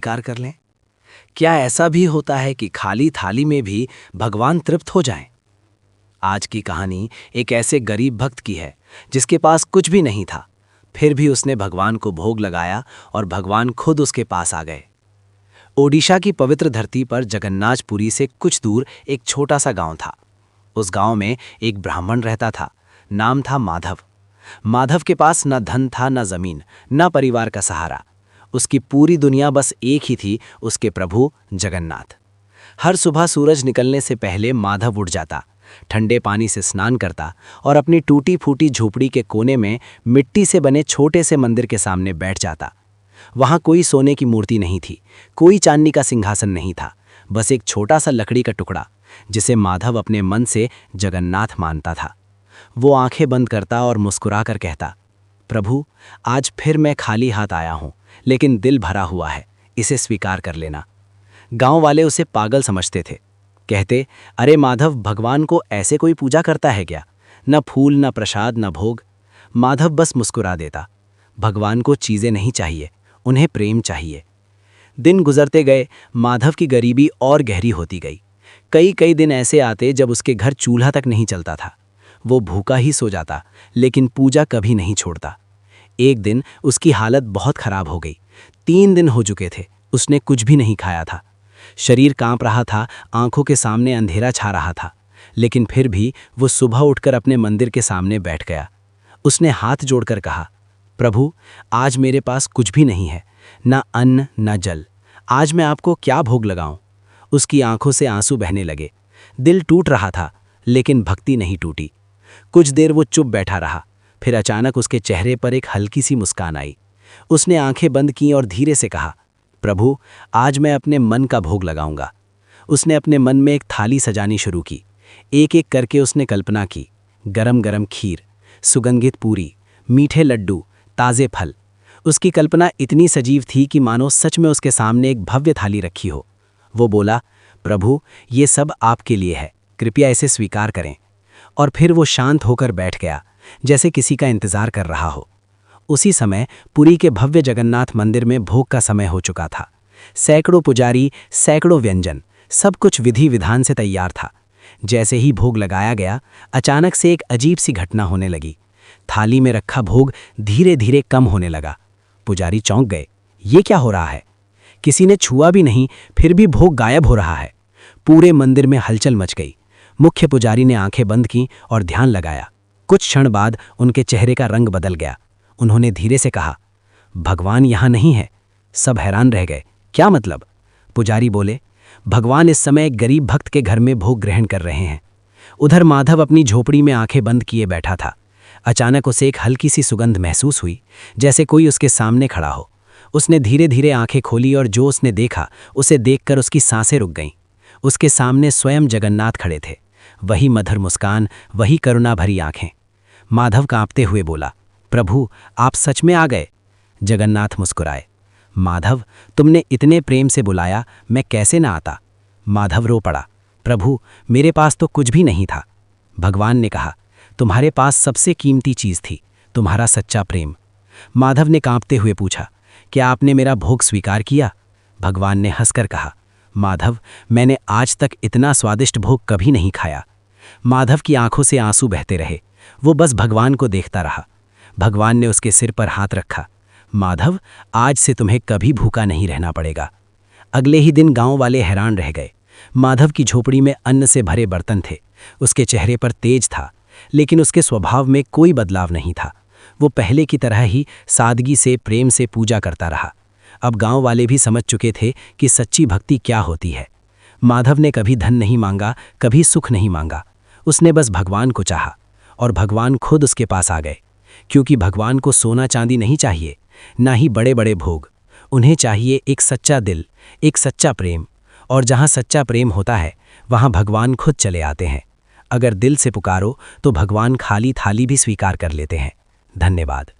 स्वीकार कर लें? क्या ऐसा भी होता है कि खाली थाली में भी भगवान तृप्त हो जाएं? आज की कहानी एक ऐसे गरीब भक्त की है जिसके पास कुछ भी नहीं था, फिर भी उसने भगवान को भोग लगाया और भगवान खुद उसके पास आ गए। ओडिशा की पवित्र धरती पर जगन्नाथपुरी से कुछ दूर एक छोटा सा गांव था। उस गांव में एक ब्राह्मण रहता था। नाम था माधव। माधव के पास न धन था, न जमीन, न परिवार का सहारा। उसकी पूरी दुनिया बस एक ही थी, उसके प्रभु जगन्नाथ। हर सुबह सूरज निकलने से पहले माधव उठ जाता, ठंडे पानी से स्नान करता और अपनी टूटी फूटी झोपड़ी के कोने में मिट्टी से बने छोटे से मंदिर के सामने बैठ जाता। वहां कोई सोने की मूर्ति नहीं थी, कोई चांदी का सिंहासन नहीं था, बस एक छोटा सा लकड़ी का टुकड़ा जिसे माधव अपने मन से जगन्नाथ मानता था। वो आंखें बंद करता और मुस्कुराकर कहता, प्रभु, आज फिर मैं खाली हाथ आया हूं, लेकिन दिल भरा हुआ है, इसे स्वीकार कर लेना। गांव वाले उसे पागल समझते थे। कहते, अरे माधव, भगवान को ऐसे कोई पूजा करता है क्या? न फूल, न प्रसाद, न भोग। माधव बस मुस्कुरा देता। भगवान को चीजें नहीं चाहिए, उन्हें प्रेम चाहिए। दिन गुजरते गए, माधव की गरीबी और गहरी होती गई। कई कई दिन ऐसे आते जब उसके घर चूल्हा तक नहीं चलता था। वो भूखा ही सो जाता, लेकिन पूजा कभी नहीं छोड़ता। एक दिन उसकी हालत बहुत खराब हो गई। 3 दिन हो चुके थे, उसने कुछ भी नहीं खाया था। शरीर कांप रहा था, आंखों के सामने अंधेरा छा रहा था, लेकिन फिर भी वो सुबह उठकर अपने मंदिर के सामने बैठ गया। उसने हाथ जोड़कर कहा, प्रभु, आज मेरे पास कुछ भी नहीं है, ना अन्न न जल। आज मैं आपको क्या भोग लगाऊं? उसकी आंखों से आंसू बहने लगे। दिल टूट रहा था, लेकिन भक्ति नहीं टूटी। कुछ देर वो चुप बैठा रहा, फिर अचानक उसके चेहरे पर एक हल्की सी मुस्कान आई। उसने आंखें बंद की और धीरे से कहा, प्रभु, आज मैं अपने मन का भोग लगाऊंगा। उसने अपने मन में एक थाली सजानी शुरू की। एक एक करके उसने कल्पना की, गरम गरम खीर, सुगंधित पूरी, मीठे लड्डू, ताज़े फल। उसकी कल्पना इतनी सजीव थी कि मानो सच में उसके सामने एक भव्य थाली रखी हो। वो बोला, प्रभु, ये सब आपके लिए है, कृपया इसे स्वीकार करें। और फिर वो शांत होकर बैठ गया, जैसे किसी का इंतजार कर रहा हो। उसी समय पुरी के भव्य जगन्नाथ मंदिर में भोग का समय हो चुका था। सैकड़ों पुजारी, सैकड़ों व्यंजन, सब कुछ विधि विधान से तैयार था। जैसे ही भोग लगाया गया, अचानक से एक अजीब सी घटना होने लगी। थाली में रखा भोग धीरे धीरे कम होने लगा। पुजारी चौंक गए, ये क्या हो रहा है? किसी ने छुआ भी नहीं, फिर भी भोग गायब हो रहा है। पूरे मंदिर में हलचल मच गई। मुख्य पुजारी ने आंखें बंद की और ध्यान लगाया। कुछ क्षण बाद उनके चेहरे का रंग बदल गया। उन्होंने धीरे से कहा, भगवान यहाँ नहीं है। सब हैरान रह गए, क्या मतलब? पुजारी बोले, भगवान इस समय एक गरीब भक्त के घर में भोग ग्रहण कर रहे हैं। उधर माधव अपनी झोपड़ी में आंखें बंद किए बैठा था। अचानक उसे एक हल्की सी सुगंध महसूस हुई, जैसे कोई उसके सामने खड़ा हो। उसने धीरे धीरे आंखें खोली और जो उसने देखा, उसे देखकर उसकी सांसें रुक गईं। उसके सामने स्वयं जगन्नाथ खड़े थे। वही मधुर मुस्कान, वही करुणा भरी आंखें। माधव कांपते हुए बोला, प्रभु, आप सच में आ गए। जगन्नाथ मुस्कुराए, माधव, तुमने इतने प्रेम से बुलाया, मैं कैसे ना आता? माधव रो पड़ा, प्रभु, मेरे पास तो कुछ भी नहीं था। भगवान ने कहा, तुम्हारे पास सबसे कीमती चीज थी, तुम्हारा सच्चा प्रेम। माधव ने कांपते हुए पूछा, क्या आपने मेरा भोग स्वीकार किया? भगवान ने हंसकर कहा, माधव, मैंने आज तक इतना स्वादिष्ट भोग कभी नहीं खाया। माधव की आंखों से आंसू बहते रहे। वो बस भगवान को देखता रहा। भगवान ने उसके सिर पर हाथ रखा, माधव, आज से तुम्हें कभी भूखा नहीं रहना पड़ेगा। अगले ही दिन गांव वाले हैरान रह गए। माधव की झोपड़ी में अन्न से भरे बर्तन थे। उसके चेहरे पर तेज था, लेकिन उसके स्वभाव में कोई बदलाव नहीं था। वो पहले की तरह ही सादगी से, प्रेम से पूजा करता रहा। अब गांव वाले भी समझ चुके थे कि सच्ची भक्ति क्या होती है। माधव ने कभी धन नहीं मांगा, कभी सुख नहीं मांगा। उसने बस भगवान को चाहा, और भगवान खुद उसके पास आ गए। क्योंकि भगवान को सोना चांदी नहीं चाहिए, ना ही बड़े बड़े भोग। उन्हें चाहिए एक सच्चा दिल, एक सच्चा प्रेम। और जहाँ सच्चा प्रेम होता है, वहाँ भगवान खुद चले आते हैं। अगर दिल से पुकारो तो भगवान खाली थाली भी स्वीकार कर लेते हैं। धन्यवाद।